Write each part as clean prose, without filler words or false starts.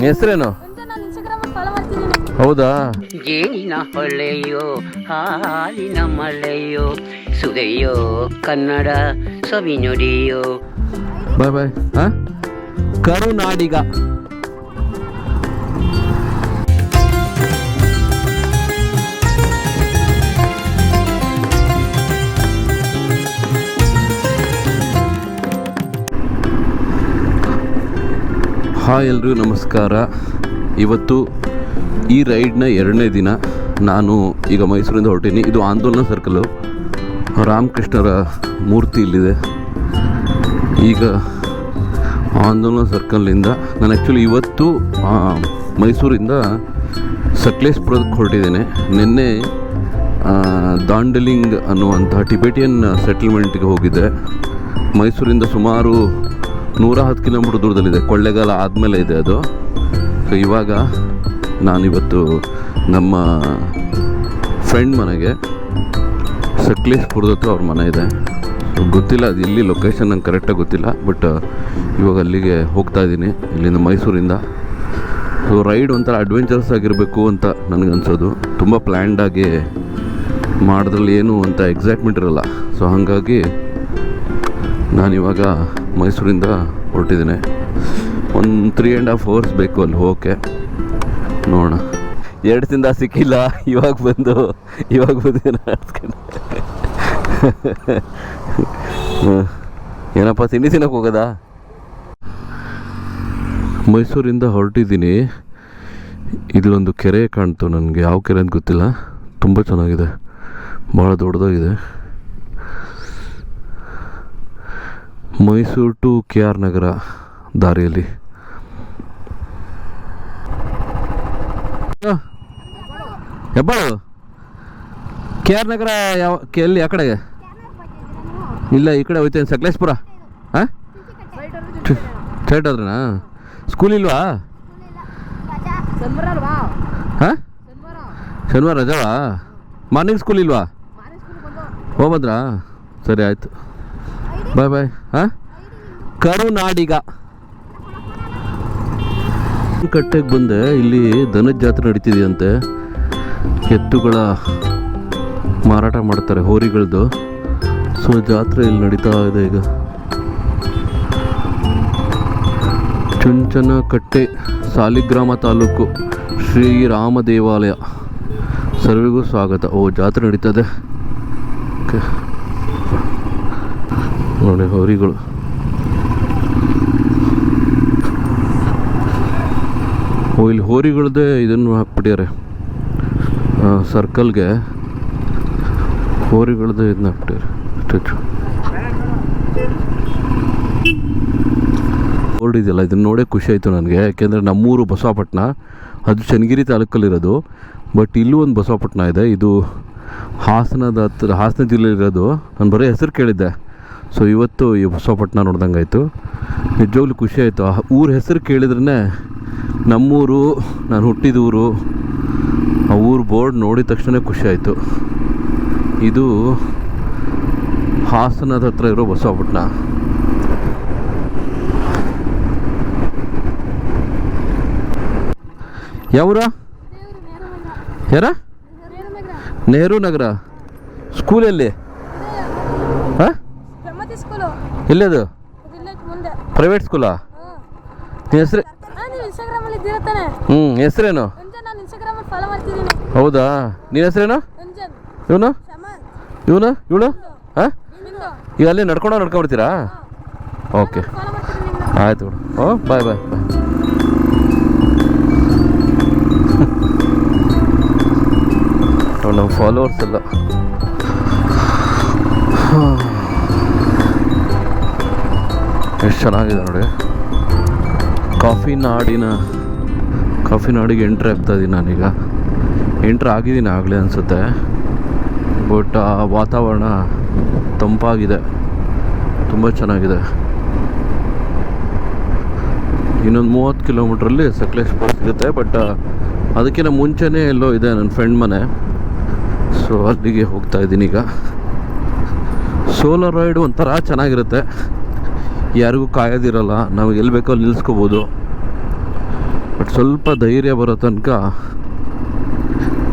ಹೆಸರೇನು? ಹೌದಾ? ಜೇನಿನ ಹೊಳೆಯೋ ಹಾಲಿನ ಮಳೆಯೋ ಸುದೆಯೋ ಕನ್ನಡ ಸವಿ ನುಡಿಯೋ. ಬಾಯ್ ಬಾಯ್. ಕರುನಾಡಿಗ. ಹಾಯ್ ಎಲ್ರಿಗೂ ನಮಸ್ಕಾರ. ಇವತ್ತು ಈ ರೈಡ್ನ 2ನೇ ದಿನ. ನಾನು ಈಗ ಮೈಸೂರಿಂದ ಹೊರಟೀನಿ. ಇದು ಆಂದೋಲನ ಸರ್ಕಲು, ರಾಮಕೃಷ್ಣರ ಮೂರ್ತಿ ಇಲ್ಲಿದೆ. ಈಗ ಆಂದೋಲನ ಸರ್ಕಲ್ಲಿಂದ ನಾನು ಆ್ಯಕ್ಚುಲಿ ಇವತ್ತು ಮೈಸೂರಿಂದ ಸಕಲೇಶ್ಪುರಕ್ಕೆ ಹೊರಟಿದ್ದೇನೆ. ನಿನ್ನೆ ದಾಂಡಲಿಂಗ್ ಅನ್ನುವಂಥ ಟಿಬೆಟಿಯನ್ ಸೆಟಲ್ಮೆಂಟ್ಗೆ ಹೋಗಿದ್ದೆ. ಮೈಸೂರಿಂದ ಸುಮಾರು 110 ಕಿಲೋಮೀಟ್ರ್ ದೂರದಲ್ಲಿದೆ. ಕೊಳ್ಳೇಗಾಲ ಆದಮೇಲೆ ಇದೆ ಅದು. ಸೊ ಇವಾಗ ನಾನಿವತ್ತು ನಮ್ಮ ಫ್ರೆಂಡ್ ಮನೆಗೆ, ಸಕಲೇಶ್ಪುರದ ಹತ್ರ ಅವ್ರ ಮನೆ ಇದೆ. ಸೊ ಗೊತ್ತಿಲ್ಲ ಅದು ಇಲ್ಲಿ ಲೊಕೇಶನ್ ನಂಗೆ ಕರೆಕ್ಟಾಗಿ ಗೊತ್ತಿಲ್ಲ, ಬಟ್ ಇವಾಗ ಅಲ್ಲಿಗೆ ಹೋಗ್ತಾ ಇದ್ದೀನಿ ಇಲ್ಲಿಂದ ಮೈಸೂರಿಂದ. ಸೊ ರೈಡ್ ಒಂಥರ ಅಡ್ವೆಂಚರಸ್ ಆಗಿರಬೇಕು ಅಂತ ನನಗನ್ಸೋದು. ತುಂಬ ಪ್ಲ್ಯಾಂಡಾಗಿ ಮಾಡೋದ್ರಲ್ಲಿ ಏನು ಅಂತ ಎಕ್ಸೈಟ್ಮೆಂಟ್ ಇರಲ್ಲ. ಸೊ ಹಾಗಾಗಿ ನಾನಿವಾಗ ಮೈಸೂರಿಂದ ಹೊರಟಿದ್ದೀನಿ. ಒಂದು 3.5 hours ಬೇಕು ಅಲ್ಲಿ ಹೋಗೋಕ್ಕೆ. ನೋಡೋಣ. 2 ದಿನ ಸಿಕ್ಕಿಲ್ಲ, ಇವಾಗ ಬಂದು ಏನಪ್ಪ ತಿಂಡಿ ತಿನ್ನಕ್ಕೆ ಹೋಗೋದಾ? ಮೈಸೂರಿಂದ ಹೊರಟಿದ್ದೀನಿ. ಇಲ್ಲೊಂದು ಕೆರೆ ಕಾಣ್ತು ನನಗೆ. ಯಾವ ಕೆರೆ ಅಂತ ಗೊತ್ತಿಲ್ಲ. ತುಂಬ ಚೆನ್ನಾಗಿದೆ, ಭಾಳ ದೊಡ್ಡದಾಗಿದೆ. ಮೈಸೂರು ಟು KR ನಗರ ದಾರಿಯಲ್ಲಿ. ಹೆಬ್ಬಾಳು KR ನಗರ ಎಲ್ಲಿ? ಆ ಕಡೆಗೆ ಇಲ್ಲ, ಈ ಕಡೆ ಹೋಯ್ತೇನೆ. ಸಕಲೇಶ್ಪುರ. ಹಾಂ, ಸ್ಟ್ರೈಟ್ ಹೋದ್ರನಾ? ಸ್ಕೂಲ್ ಇಲ್ವಾ? ಹಾಂ, ಶನಿವಾರ ರಜಾವಾ? ಮಾರ್ನಿಂಗ್ ಸ್ಕೂಲ್ ಇಲ್ವಾ? ಹೋಗ್ಬಂದ್ರಾ? ಸರಿ ಆಯಿತು, ಬಾಯ್ ಬಾಯ್. ಹಾಂ, ಕರುನಾಡಿಗ. ಕಟ್ಟೆಗೆ ಬಂದೆ. ಇಲ್ಲಿ ದನದ ಜಾತ್ರೆ ನಡೀತಿದೆಯಂತೆ. ಎತ್ತುಗಳ ಮಾರಾಟ ಮಾಡ್ತಾರೆ, ಹೋರಿಗಳದ್ದು. ಸೊ ಜಾತ್ರೆ ಇಲ್ಲಿ ನಡೀತಾ ಇದೆ ಈಗ. ಚುಂಚನಕಟ್ಟೆ, ಸಾಲಿಗ್ರಾಮ ತಾಲೂಕು, ಶ್ರೀರಾಮ ದೇವಾಲಯ. ಸರ್ವಿಗೂ ಸ್ವಾಗತ. ಓ, ಜಾತ್ರೆ ನಡೀತದೆ. ಓಕೆ ನೋಡಿ, ಹೋರಿಗಳು. ಓ, ಇಲ್ಲಿ ಹೋರಿಗಳದ್ದೇ ಇದನ್ನು ಹಾಕ್ಬಿಟ್ಟಿದ್ದಾರೆ ಸರ್ಕಲ್ಗೆ. ಹೋರಿಗಳದ್ದೇ ಇದನ್ನ ಹಾಕ್ಬಿಟ್ಟಿದ್ದಾರೆ ಸ್ಟ್ಯಾಚು. ಬೋರ್ಡ್ ಇದೆಯಲ್ಲ, ಇದನ್ನು ನೋಡೇ ಖುಷಿ ಆಯಿತು ನನಗೆ. ಯಾಕೆಂದರೆ ನಮ್ಮೂರು ಬಸವಪಟ್ಟಣ, ಅದು ಚನ್ನಗಿರಿ ತಾಲೂಕಲ್ಲಿರೋದು. ಬಟ್ ಇಲ್ಲೂ ಒಂದು ಬಸವಪಟ್ಟಣ ಇದೆ. ಇದು ಹಾಸನದ ಹತ್ರ, ಹಾಸನ ಜಿಲ್ಲೆಯಲ್ಲಿರೋದು. ನಾನು ಬರೀ ಹೆಸರು ಕೇಳಿದ್ದೆ. ಸೊ ಇವತ್ತು ಈ ಬಸವಪಟ್ಟಣ ನೋಡ್ದಂಗೆ ಆಯಿತು. ನಿಜವಾಗ್ಲೂ ಖುಷಿ ಆಯಿತು. ಆ ಊರ ಹೆಸರು ಕೇಳಿದ್ರೇ ನಮ್ಮೂರು, ನಾನು ಹುಟ್ಟಿದೂರು, ಆ ಊರು ಬೋರ್ಡ್ ನೋಡಿದ ತಕ್ಷಣ ಖುಷಿ ಆಯಿತು. ಇದು ಹಾಸನದ ಹತ್ರ ಇರೋ ಬಸವಪಟ್ಟಣ. ಯಾವೂರ? ಯಾರ? ನೆಹರು ನಗರ. ಸ್ಕೂಲಲ್ಲಿ? ಹಾಂ, ಎಲ್ಲದು? ಪ್ರೈವೇಟ್ ಸ್ಕೂಲಾ? ಹೆಸರು? ಹೆಸರೇನು? ಹೌದಾ? ನಿನ್ನ ಹೆಸರೇನು? ಇವನು ಇವಳು? ಹಾಂ, ಈಗ ಅಲ್ಲಿ ನಡ್ಕೊಂಡ್ಬರ್ತೀರಾ? ಓಕೆ, ಆಯ್ತು ಬಿಡು. ಓ, ಬಾಯ್ ಬಾಯ್ ಬಾಯ್. ನಮ್ಮ ಫಾಲೋವರ್ಸ್ ಎಲ್ಲ. ಎಷ್ಟು ಚೆನ್ನಾಗಿದೆ ನೋಡಿ. ಕಾಫಿ ನಾಡಿಗೆ ಎಂಟ್ರಿ ಆಗ್ತಾ ಇದ್ದೀನಿ ನಾನೀಗ. ಎಂಟ್ರಿ ಆಗಿದ್ದೀನಿ ಆಗಲೇ ಅನಿಸುತ್ತೆ. ಬಟ್ ಆ ವಾತಾವರಣ ತಂಪಾಗಿದೆ, ತುಂಬ ಚೆನ್ನಾಗಿದೆ. ಇನ್ನೊಂದು 30 ಕಿಲೋಮೀಟ್ರಲ್ಲಿ ಸಕಲೇಶ್ಪುರ ಸಿಗುತ್ತೆ. ಬಟ್ ಅದಕ್ಕಿಂತ ಮುಂಚೆನೇ ಎಲ್ಲೋ ಇದೆ ನನ್ನ ಫ್ರೆಂಡ್ ಮನೆ. ಸೊ ಅಲ್ಲಿಗೆ ಹೋಗ್ತಾ ಇದ್ದೀನಿ ಈಗ. ಸೋಲೋ ರೈಡ್ ಒಂಥರ ಚೆನ್ನಾಗಿರುತ್ತೆ. ಯಾರಿಗೂ ಕಾಯೋದಿರಲ್ಲ, ನಾವು ಎಲ್ಲಿ ಬೇಕೋ ಅಲ್ಲಿ ನಿಲ್ಲಿಸ್ಕೋಬೋದು. ಬಟ್ ಸ್ವಲ್ಪ ಧೈರ್ಯ ಬರೋ ತನಕ,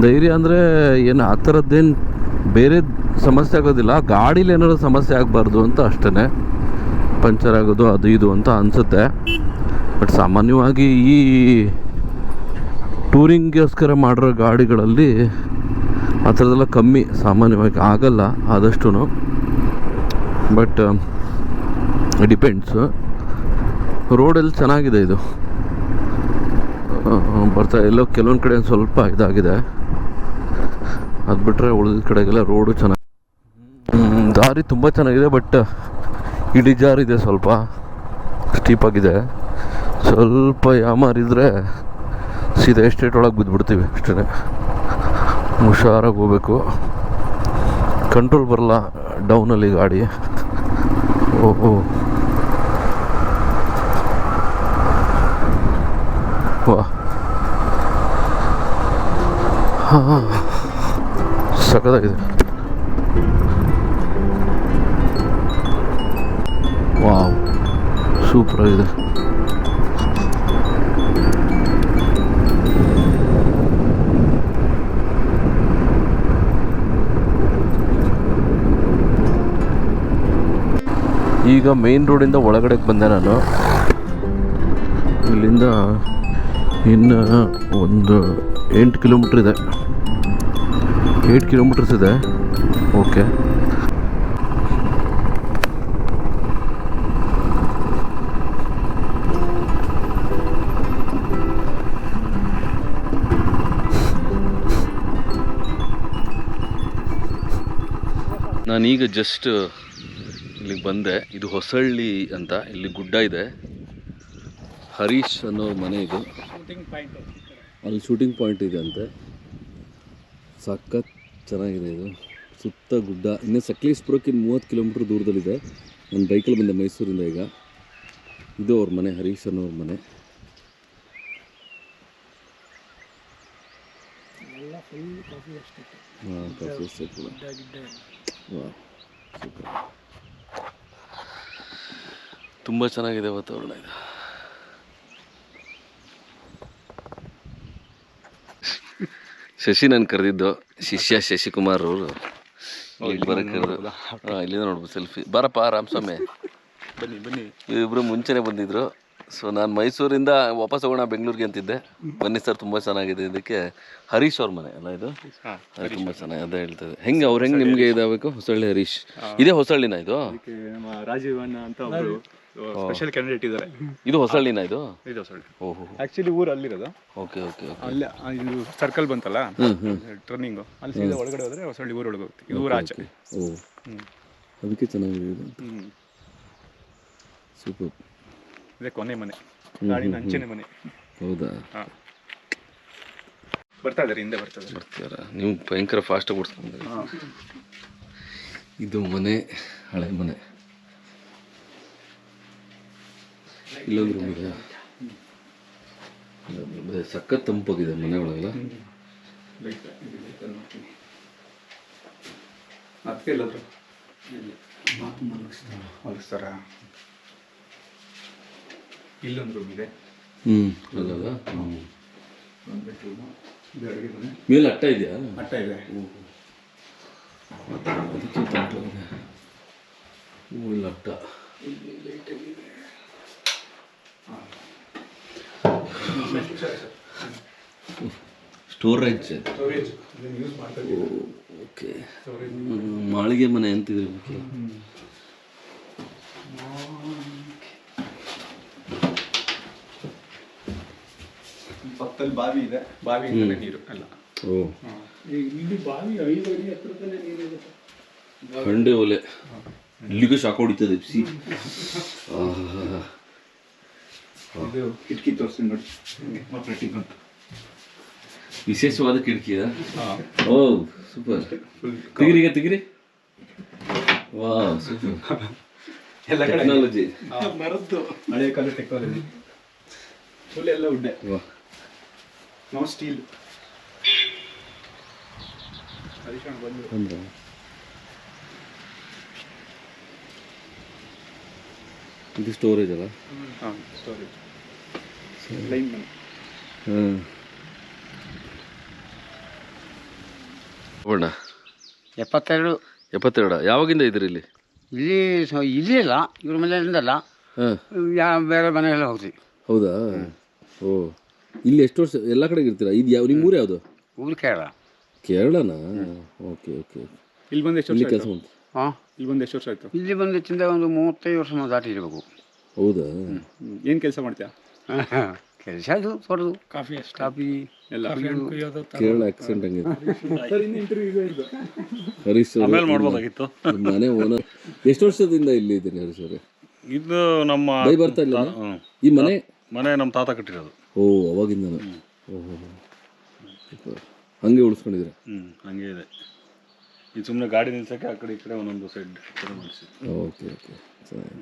ಧೈರ್ಯ ಅಂದರೆ ಏನು ಆ ಥರದ್ದೇನು ಬೇರೆ ಸಮಸ್ಯೆ ಆಗೋದಿಲ್ಲ, ಗಾಡೀಲಿ ಏನಾದ್ರು ಸಮಸ್ಯೆ ಆಗಬಾರ್ದು ಅಂತ ಅಷ್ಟೇ. ಪಂಚರ್ ಆಗೋದು ಅದು ಇದು ಅಂತ ಅನಿಸುತ್ತೆ. ಬಟ್ ಸಾಮಾನ್ಯವಾಗಿ ಈ ಟೂರಿಂಗ್ಗೋಸ್ಕರ ಮಾಡಿರೋ ಗಾಡಿಗಳಲ್ಲಿ ಆ ಥರದ್ದೆಲ್ಲ ಕಮ್ಮಿ, ಸಾಮಾನ್ಯವಾಗಿ ಆಗಲ್ಲ ಆದಷ್ಟು. But depends. ರೋಡೆಲ್ಲ ಚೆನ್ನಾಗಿದೆ ಇದು. ಬರ್ತಾ ಎಲ್ಲೋ ಕೆಲವೊಂದು ಕಡೆ ಸ್ವಲ್ಪ ಇದಾಗಿದೆ, ಅದು ಬಿಟ್ಟರೆ ಉಳಿದ ಕಡೆಗೆಲ್ಲ ರೋಡು ಚೆನ್ನಾಗಿ, ದಾರಿ ತುಂಬ ಚೆನ್ನಾಗಿದೆ. ಬಟ್ ಇಳಿಜಾರಿದೆ, ಸ್ವಲ್ಪ ಸ್ಟೀಪಾಗಿದೆ. ಸ್ವಲ್ಪ ಯಾಮಾರಿದ್ರೆ ಸೀದಾ ಎಸ್ಟೇಟ್ ಒಳಗೆ ಬಿದ್ದುಬಿಡ್ತೀವಿ ಅಷ್ಟೇ. ಹುಷಾರಾಗಿ ಹೋಗ್ಬೇಕು, ಕಂಟ್ರೋಲ್ ಬರಲ್ಲ ಡೌನಲ್ಲಿ ಗಾಡಿ. ಓಹೋ ವಾ, ಹಾಂ ಸಖತ್ತಾಗಿದೆ. ವಾವ್, ಸೂಪರಾಗಿದೆ. ಈಗ ಮೇನ್ ರೋಡಿಂದ ಒಳಗಡೆಗೆ ಬಂದೆ ನಾನು. ಇಲ್ಲಿಂದ ಇನ್ನು ಒಂದು 8 ಕಿಲೋಮೀಟ್ರ್ ಇದೆ, 8 ಕಿಲೋಮೀಟರ್ಸ್ ಇದೆ. ಓಕೆ, ನಾನೀಗ ಜಸ್ಟ್ ಇಲ್ಲಿಗೆ ಬಂದೆ. ಇದು ಹೊಸಳ್ಳಿ ಅಂತ, ಇಲ್ಲಿ ಗುಡ್ಡ ಇದೆ. ಹರೀಶ್ ಅನ್ನೋ ಮನೆ ಇದು. ಅಲ್ಲಿ ಶೂಟಿಂಗ್ ಪಾಯಿಂಟ್ ಇದೆ ಅಂತೆ. ಸಖತ್ ಚೆನ್ನಾಗಿದೆ ಇದು, ಸುತ್ತ ಗುಡ್ಡ. ಇನ್ನು ಸಕಲೇಶ್ಪುರಕ್ಕೆ 30 ಕಿಲೋಮೀಟ್ರ್ ದೂರದಲ್ಲಿದೆ. ನಾನು ಬೈಕಲ್ಲಿ ಬಂದೆ ಮೈಸೂರಿಂದ. ಈಗ ಇದು ಅವ್ರ ಮನೆ, ಹರೀಶ್ ಅನ್ನೋವ್ರ ಮನೆ. ಹಾಂ, ಕಾಫಿ ಎಸ್ಟೇಟ್. ವಾಹ್, ಸೂಪರ್. ತುಂಬ ಚೆನ್ನಾಗಿದೆ ವಾತಾವರಣ ಇದು. ಶಶಿ ನಾನು ಕರೆದಿದ್ದು, ಶಿಷ್ಯ ಶಶಿಕುಮಾರ್ ಅವರು ಇಲ್ಲಿಗೆ ಬರೋಕ್ಕೆ ಕರೆದು. ಹಾಂ, ಇಲ್ಲಿಂದ ನೋಡ್ಬೋದು ಸೆಲ್ಫಿ. ಬಾರಪ್ಪ ರಾಮಸ್ವಾಮಿ, ಬನ್ನಿ ಬನ್ನಿ. ಇಬ್ಬರು ಮುಂಚೆನೇ ಬಂದಿದ್ರು. ಸೊ ನಾನು ಮೈಸೂರಿಂದ ವಾಪಸ್ ಹೋಗೋಣ ಬೆಂಗಳೂರಿಗೆ ಅಂತಿದ್ದೆ. ಬನ್ನಿ ಸರ್, ತುಂಬ ಚೆನ್ನಾಗಿದೆ. ಇದಕ್ಕೆ ಹರೀಶ್ ಅವ್ರ ಮನೆ ಅಲ್ಲ ಇದು? ತುಂಬ ಚೆನ್ನಾಗಿ ಅದೇ ಹೇಳ್ತದೆ. ಹೆಂಗೆ ಅವ್ರು ಹೆಂಗೆ ನಿಮಗೆ ಇದಾಗಬೇಕು? ಹೊಸಳ್ಳಿ ಹರೀಶ್, ಇದೇ ಹೊಸಳ್ಳಿನ ಇದು? ನಮ್ಮ ರಾಜೀವ್ ಅಣ್ಣ ಅಂತ ಒಬ್ಬರು ಸ್ಪೆಷಲ್ ಕ್ಯಾಂಡಿಡೇಟ್ ಇದ್ದಾರೆ. ಇದು ಹೊಸಳ್ಳಿನ ಇದು? ಇದು ಹೊಸಳ್ಳಿ. ಓಹೋ, ಆಕ್ಚುಲಿ ಊರು ಅಲ್ಲಿರೋದು. Okay okay okay. ಅಲ್ಲೇ ಇದು ಸರ್ಕಲ್ ಬಂತಲ್ಲ ಟರ್ನಿಂಗು, ಅಲ್ಲಿ ಸೀದಾ ಒಳಗಡೆ ಹೋದ್ರೆ ಹೊಸಳ್ಳಿ ಊರೊಳಗೆ ಹೋಗ್ತೀವಿ. ಇದು ಊರು ಆಚೆ. ಓ, ಅದಕ್ಕೆ ಚೆನ್ನಾಗಿದೆ ಇದು. ಸೂಪರ್. ಇದೇ ಕೊನೆ ಮನೆ, ಗಾಡಿನ ಅಂಚೆನೆ ಮನೆ. ಹೌದಾ? ಹಾಂ, ಬರ್ತಾ ಇದ್ದಾರೆ, ಹಿಂದೆ ಬರ್ತೀರಾ ನೀವು? ಭಯಂಕರ ಫಾಸ್ಟಾಗಿ ಓಡಿಸ್ಕೊಂಡ್ರಿ. ಇದು ಮನೆ, ಹಳೆ ಮನೆ. ಇಲ್ಲೊಂದು ರೂಮ್ ಇದೆ. ಸಖತ್ ತಂಪಾಗಿದೆ ಮನೆ ಒಳಗೆಲ್ಲ. ಅದಕ್ಕೆ ಎಲ್ಲಾದ್ರು ಹೊಲಿಸ್ತಾರ. ಇಲ್ಲೊಂದು ರೂಮ್ ಇದೆ. ಅಲ್ಲಲ್ಲ, ಒಂದು ಬೆಡ್ರೂಮು, ಇದು ಅಡುಗೆ ಮನೆ. ಮೇಲೆ ಅಟ್ಟ ಇದೆಯಾ? ಅಟ್ಟ ಇದೆ. ಅದಕ್ಕೆ ತಂಪಾಗಿದೆ. ಇಲ್ಲ ಅಟ್ಟ. ಸ್ಟೋರೇಜ್. ಓಕೆ, ಮಾಳಿಗೆ ಮನೆ ಅಂತಿದ್ರು. ಪಕ್ಕದಲ್ಲಿ ಬಾವಿ ಇದೆ, ಬಾವಿಯಿಂದಲೇ ನೀರು ಎಲ್ಲ. ಓ, ಇಲ್ಲಿ ಬಾವಿ 5 ಅಡಿ ಹತ್ರದಲ್ಲೇ ನೀರಿದೆ. ಖಂಡೆ ಒಲೆ, ಇಲ್ಲಿಗೂ ಶಾಕ್ ಹೊಡಿತದೆ ಬಿಸಿ. ಇದು ಕಿಟಕಿ ತೋರಿಸಿ ನೋಡಿ, ಆಪರೇಟಿಂಗ್ ಅಂತ ವಿಶೇಷವಾದ ಕಿಟಕಿಯ. ಓ ಸೂಪರ್. ತೆಗಿರಿ. ವಾ, ಸೂಪರ್. ಎಲ್ಲ ಟೆಕ್ನಾಲಜಿ, ಮರದ್ದು ಹಳೆ ಕಾಲ ಟೆಕ್ನಾಲಜಿ. ಫುಲ್ ಎಲ್ಲ ಉಡ್ಡೆ. ವಾ, ನಾವು ಸ್ಟೀಲ್. ಇದು ಸ್ಟೋರೇಜ್ ಅಲ್ಲ? ಹಾಂ, ಸ್ಟೋರೇಜ್ ಲೈನ್ ಮನೆ. ಹಾಂ. ಬಣ್ಣ 72. 72. ಯಾವಾಗಿಂದ ಇದ್ದೀರಿ ಇಲ್ಲಿ? ಇಲ್ಲಿ ಇಲ್ಲ, ಇವ್ರ ಮನೆಯಿಂದಲ್ಲ, ಹಾಂ, ಬೇರೆ ಮನೆಗೆಲ್ಲ ಹೋಗ್ತೀವಿ. ಹೌದಾ? ಓ, ಇಲ್ಲಿ ಎಷ್ಟು ವರ್ಷ ಎಲ್ಲ ಕಡೆಗೆ ಇರ್ತೀರಾ? ಇದು ಯಾವ ನಿಮ್ಮ ಊರು ಯಾವುದು? ಊರು ಕೇರಳ. ಕೇರಳನಾ? Okay okay. ಇಲ್ಲಿ ಬಂದು ಎಷ್ಟು ಇಲ್ಲಿ ವರ್ಷ ಕೆಲಸ ಆಯ್ತು? ಉಂಟು. ಹಾಂ, ಇಲ್ಲಿ ಬಂದು ಎಷ್ಟು ವರ್ಷ ಆಯಿತು? ಇಲ್ಲಿ ಬಂದಿತ್ತಿಂದ ಒಂದು 35 ವರ್ಷ ದಾಟಿರಬೇಕು. ಹೌದಾ? ಏನು ಕೆಲಸ ಮಾಡ್ತೀಯಾ? ಕೆಲಸ ಅದು ತೊಡೋದು, ಕಾಫಿ ಎಲ್ಲ ಕೇರಳ ಆಕ್ಸೆಂಟ್ ಹಂಗೆ. ಹರೀಶ್ ಆಮೇಲೆ ಮಾಡ್ಬೋದಾಗಿತ್ತು. ಮನೆ ಓನರ್. ಎಷ್ಟು ವರ್ಷದಿಂದ ಇಲ್ಲಿ ಇದ್ದೀನಿ ಹರೀಶ್ ಅವರೇ? ಇದು ನಮ್ಮ ಬೈ ಬರ್ತಾ ಇಲ್ಲ ಈ ಮನೆ ನಮ್ಮ ತಾತ ಕಟ್ಟಿರೋದು. ಓ, ಅವಾಗಿಂದ. ಓಹೋ, ಹಂಗೆ ಉಳಿಸ್ಕೊಂಡಿದ್ರೆ. ಹಂಗೆ ಇದೆ. ಇದು ಸುಮ್ಮನೆ ಗಾಡಿ ನಿಲ್ಸಕ್ಕೆ ಆ ಕಡೆ ಈ ಕಡೆ ಒಂದೊಂದು ಸೈಡ್ ಮಾಡಿಸಿ. ಓಕೆ ಓಕೆ,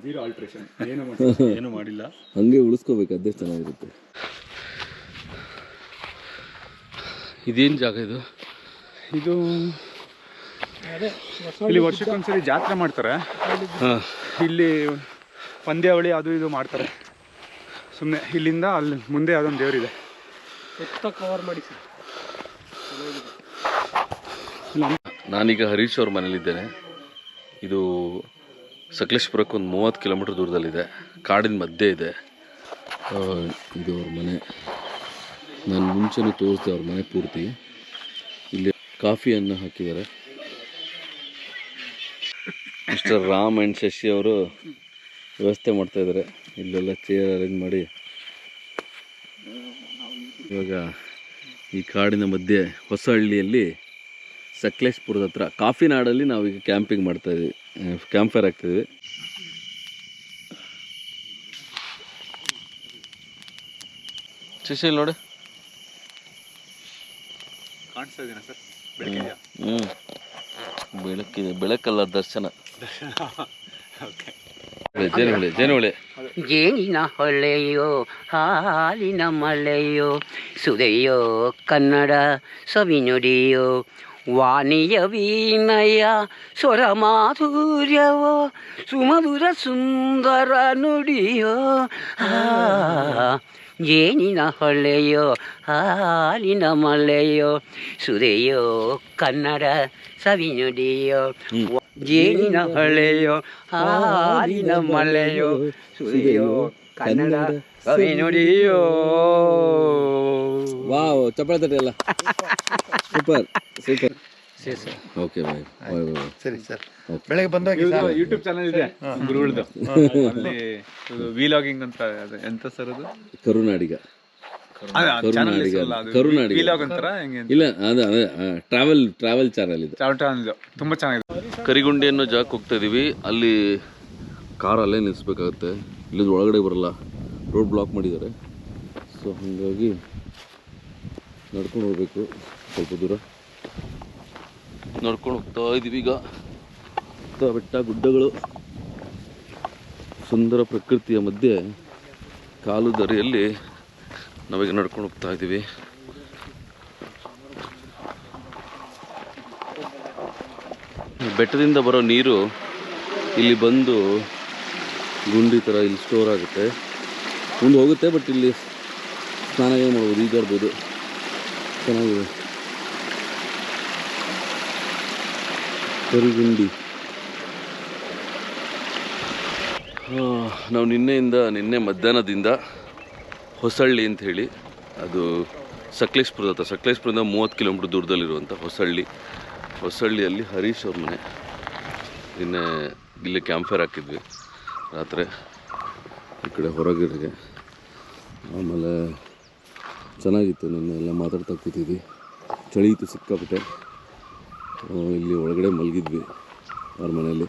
ಜೀರೋ ಆಲ್ಟ್ರೇಷನ್ ಏನು ಮಾಡಿಲ್ಲ. ಹಂಗೆ ಉಳಿಸ್ಕೋಬೇಕು, ಅದೇ ಚೆನ್ನಾಗಿರುತ್ತೆ. ಇದೇನು ಜಾಗ ಇದು? ಇದು ಇಲ್ಲಿ ವರ್ಷಕ್ಕೊಂದ್ಸರಿ ಜಾತ್ರೆ ಮಾಡ್ತಾರೆ. ಇಲ್ಲಿ ಪಂದ್ಯಾವಳಿ ಅದು ಇದು ಮಾಡ್ತಾರೆ ಸುಮ್ಮನೆ. ಇಲ್ಲಿಂದ ಅಲ್ಲಿ ಮುಂದೆ ಅದೊಂದು ದೇವರಿದೆ. ಕವರ್ ಮಾಡಿ. ನಾನೀಗ ಹರೀಶ್ ಅವ್ರ ಮನೇಲಿದ್ದೇನೆ. ಇದು ಸಕಲೇಶ್ಪುರಕ್ಕೆ ಒಂದು 30 ಕಿಲೋಮೀಟ್ರ್ ದೂರದಲ್ಲಿದೆ, ಕಾಡಿನ ಮಧ್ಯೆ ಇದೆ. ಇದು ಅವ್ರ ಮನೆ. ನಾನು ಮುಂಚೆನೂ ತೋರಿಸ್ದೆ ಅವ್ರ ಮನೆ ಪೂರ್ತಿ. ಇಲ್ಲಿ ಕಾಫಿಯನ್ನು ಹಾಕಿದ್ದಾರೆ. ಮಿಸ್ಟರ್ ರಾಮ್ ಆ್ಯಂಡ್ ಶಶಿ ಅವರು ವ್ಯವಸ್ಥೆ ಮಾಡ್ತಾಯಿದ್ದಾರೆ. ಇಲ್ಲೆಲ್ಲ ಚೇರ್ ಅರೇಂಜ್ ಮಾಡಿ. ಇವಾಗ ಈ ಕಾಡಿನ ಮಧ್ಯೆ ಹೊಸಹಳ್ಳಿಯಲ್ಲಿ ಸಕಲೇಶ್ಪುರದ ಹತ್ರ ಕಾಫಿ ನಾಡಲ್ಲಿ ನಾವೀಗ ಕ್ಯಾಂಪಿಂಗ್ ಮಾಡ್ತಾಯಿದ್ವಿ, ಕ್ಯಾಂಪ್ ಫೈರ್ ಆಗ್ತಾಯಿದ್ವಿ. ಶಶಿ ನೋಡಿ, ಕಾಣಿಸ್ತಾ ಇದೀನ ಸರ್? ಬೆಳಕಿದೆ, ಬೆಳಕಲ್ಲ ದರ್ಶನ. ಜೇನುಹುಳಿ. ಜೇನಿನ ಹೊಳೆಯೋ ಹಾಲಿನ ಮಳೆಯೋ ಸುದೆಯೋ ಕನ್ನಡ ಸವಿನುಡಿಯೋ ವಾಣಿಯ ವೀಣಯ ಸ್ವರ ಮಾಧುರ್ಯವೋ ಸುಮಧುರ ಸುಂದರ ನುಡಿಯೋ. ಜೇನಿನ ಹೊಳೆಯೋ ಹಾಲಿನ ಮಳೆಯೋ ಸುದೆಯೋ ಕನ್ನಡ ಸವಿನುಡಿಯೋ. ಜೇನಿನ ಹೊಳೆಯೋ ಹಾಲಿನ ಮಳೆಯೋ ಸುದೆಯೋ ಕನ್ನಡ ಸವಿನುಡಿಯೋ. ವಾವ್, ಚಪ್ಪಾಳೆ ತಟ್ಟೆ ಎಲ್ಲ. Super super. Okay bye. ಸರಿ ಸರ್, ಬೆಳಗ್ಗೆ ಬಂದಾಗ ಯೂಟ್ಯೂಬ್ ಚಾನಲ್ ಇದೆ ಗುರುಗಳದು. ಅಲ್ಲಿ ವಿಲಾಗಿಂಗ್ ಅಂತ, ಎಂತ ಸರ್ ಅದು? ಕರುನಾಡಿಗ. ಇಲ್ಲ, ಟ್ರಾವೆಲ್ ಚಾನಲ್ ಇದೆ. ತುಂಬಾ ಚೆನ್ನಾಗಿದೆ. ಕರಿಗುಂಡಿ ಅನ್ನೋ ಜಾಗಕ್ಕೆ ಹೋಗ್ತಾ ಇದೀವಿ. ಅಲ್ಲಿ ಕಾರ್ ಅಲ್ಲೇ ನಿಲ್ಲಿಸ್ಬೇಕಾಗುತ್ತೆ, ಇಲ್ಲಿಂದ ಒಳಗಡೆ ಬರಲ್ಲ, ರೋಡ್ ಬ್ಲಾಕ್ ಮಾಡಿದ್ದಾರೆ. ಸೊ ಹಾಗಾಗಿ ನಡ್ಕೊಂಡು ಹೋಗ್ಬೇಕು. ಸ್ವಲ್ಪ ದೂರ ನಡ್ಕೊಂಡು ಹೋಗ್ತಾ ಇದ್ದೀವಿ. ಈಗ ಬೆಟ್ಟ ಗುಡ್ಡಗಳು, ಸುಂದರ ಪ್ರಕೃತಿಯ ಮಧ್ಯೆ ಕಾಲು ದಾರಿಯಲ್ಲಿ ನಾವೀಗ ನಡ್ಕೊಂಡು ಹೋಗ್ತಾ ಇದ್ದೀವಿ. ಬೆಟ್ಟದಿಂದ ಬರೋ ನೀರು ಇಲ್ಲಿ ಬಂದು ಗುಂಡಿ ಥರ ಇಲ್ಲಿ ಸ್ಟೋರ್ ಆಗುತ್ತೆ, ಮುಂದೆ ಹೋಗುತ್ತೆ. ಬಟ್ ಇಲ್ಲಿ ಸ್ನಾನ ಮಾಡ್ಬೋದು, ಈಜಾಡ್ಬೋದು, ಚೆನ್ನಾಗಿದೆ. ಕರಿಗುಂಡಿ. ನಾವು ನಿನ್ನೆ ಮಧ್ಯಾಹ್ನದಿಂದ ಹೊಸಹಳ್ಳಿ ಅಂತ ಹೇಳಿ, ಅದು ಸಕಲೇಶ್ಪುರದ ಹತ್ರ, ಸಕಲೇಶ್ಪುರದಿಂದ 30 ಕಿಲೋಮೀಟ್ರ್ ದೂರದಲ್ಲಿರುವಂಥ ಹೊಸಹಳ್ಳಿಯಲ್ಲಿ ಹರೀಶ್ ಅವ್ರ ಮನೆ. ನಿನ್ನೆ ಇಲ್ಲಿ ಕ್ಯಾಂಪ್ ಫೈರ್ ಹಾಕಿದ್ವಿ ರಾತ್ರಿ ಈ ಕಡೆ ಹೊರಗಿರಿಗೆ. ಆಮೇಲೆ ಚೆನ್ನಾಗಿತ್ತು, ನಿನ್ನೆ ಎಲ್ಲ ಮಾತಾಡ್ತಾ ಕೂತಿದ್ವಿ. ಚಳಿ ಇತ್ತು ಸಿಕ್ಕಾಪಟ್ಟೆ. ಇಲ್ಲಿ ಒಳಗಡೆ ಮಲಗಿದ್ವಿ ಅವ್ರ ಮನೆಯಲ್ಲಿ.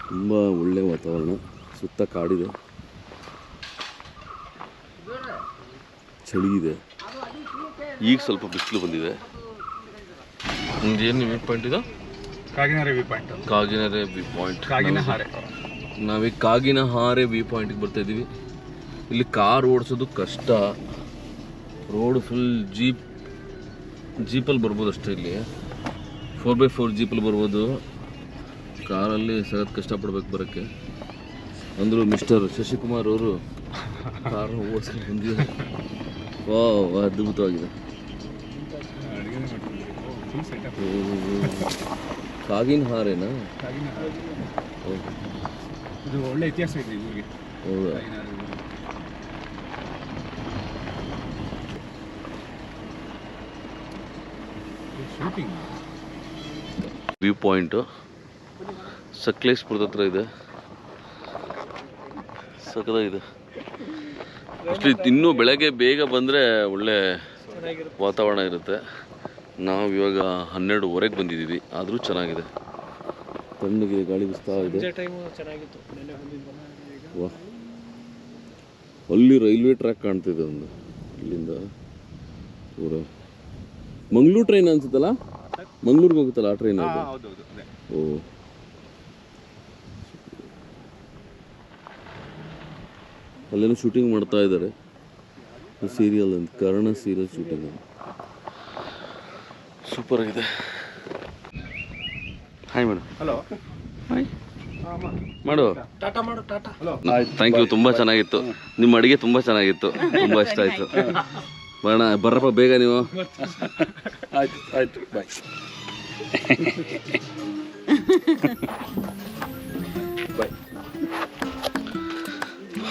ತುಂಬ ಒಳ್ಳೆಯ ವಾತಾವರಣ, ಸುತ್ತ ಕಾಡಿದೆ, ಚಳಿ ಇದೆ. ಈಗ ಸ್ವಲ್ಪ ಬಿಸಿಲು ಬಂದಿದೆ. ಏನು ವ್ಯೂ ಪಾಯಿಂಟ್ ಇದು? Kaginere view point. Kaginere view point. ನಾವೀಗ ಕಾಗಿನಹಾರೆ ವ್ಯೂ ಪಾಯಿಂಟ್ಗೆ ಬರ್ತಾಯಿದ್ದೀವಿ. ಇಲ್ಲಿ ಕಾರ್ ಓಡಿಸೋದು ಕಷ್ಟ, ರೋಡ್ ಫುಲ್ ಜೀಪಲ್ಲಿ ಬರ್ಬೋದು ಅಷ್ಟೇ. ಇಲ್ಲಿ 4x4 ಜೀಪಲ್ಲಿ ಬರ್ಬೋದು, ಕಾರಲ್ಲಿ ಸಖತ್ ಕಷ್ಟಪಡ್ಬೇಕು ಬರೋಕ್ಕೆ. ಅಂದರು ಮಿಸ್ಟರ್ ಶಶಿಕುಮಾರ್ ಅವರು ಕಾರನ್ನು ಓಡಿಸ್ಕೊಂಡು ಬಂದಿದ್ದಾರೆ. ವಾ ಅದ್ಭುತವಾಗಿದೆ. ಕಾಗಿನ ಹಾರೇನಾ? ಇದು ಒಳ್ಳೆ ಇತಿಹಾಸ ಇದೆ ಊರಿಗೆ. ಹೌದಾ? ವ್ಯೂ ಪಾಯಿಂಟು ಸಕಲೇಶ್ಪುರದ ಹತ್ರ ಇದೆ. ಸಕಲಾಗಿದೆ. ಅಷ್ಟೇ ಇನ್ನೂ ಬೆಳಗ್ಗೆ ಬೇಗ ಬಂದರೆ ಒಳ್ಳೆ ವಾತಾವರಣ ಇರುತ್ತೆ. ನಾವು ಇವಾಗ 12:30ಗೆ ಬಂದಿದ್ದೀವಿ, ಆದರೂ ಚೆನ್ನಾಗಿದೆ. ತಣ್ಣಗಿದೆ, ಗಾಳಿ ಬಿಸ್ತಾ ಇದೆ. ವಾ, ಅಲ್ಲಿ ರೈಲ್ವೆ ಟ್ರ್ಯಾಕ್ ಕಾಣ್ತಿದೆ ಒಂದು, ಇಲ್ಲಿಂದ ಪೂರ ಮಂಗಳೂರು ಟ್ರೈನ್ ಅನ್ಸುತ್ತಲ್ಲ, ಮಂಗಳೂರಿಗೆ ಹೋಗುತ್ತಲ್ಲ ಆ ಟ್ರೈನ್ ಅದು. ಓ, ಅಲ್ಲೇನೋ ಶೂಟಿಂಗ್ ಮಾಡ್ತಾ ಇದ್ದಾರೆ ಸೀರಿಯಲ್ ಅಂತ, ಕರ್ಣ ಸೀರಿಯಲ್ ಶೂಟಿಂಗ್. ಸೂಪರ್ ಆಗಿದೆ. Hi madam. ಹಲೋ, ಹಾಯ್ ಮಾಡು. ಥ್ಯಾಂಕ್ ಯು, ತುಂಬ ಚೆನ್ನಾಗಿತ್ತು ನಿಮ್ಮ ಅಡುಗೆ, ತುಂಬ ಚೆನ್ನಾಗಿತ್ತು, ತುಂಬ ಇಷ್ಟ ಆಯಿತು. ಬರೋಣ, ಬರ್ರಪ್ಪ ಬೇಗ ನೀವು. ಆಯ್ತು ಆಯ್ತು, ಬಾಯ್.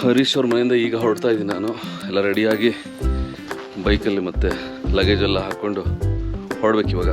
ಹರೀಶ್ ಅವ್ರ ಮನೆಯಿಂದ ಈಗ ಹೊರಡ್ತಾ ಇದ್ದೀನಿ ನಾನು. ಎಲ್ಲ ರೆಡಿಯಾಗಿ ಬೈಕಲ್ಲಿ ಮತ್ತೆ ಲಗೇಜ್ ಎಲ್ಲ ಹಾಕ್ಕೊಂಡು ಹೊರಡ್ಬೇಕು ಇವಾಗ.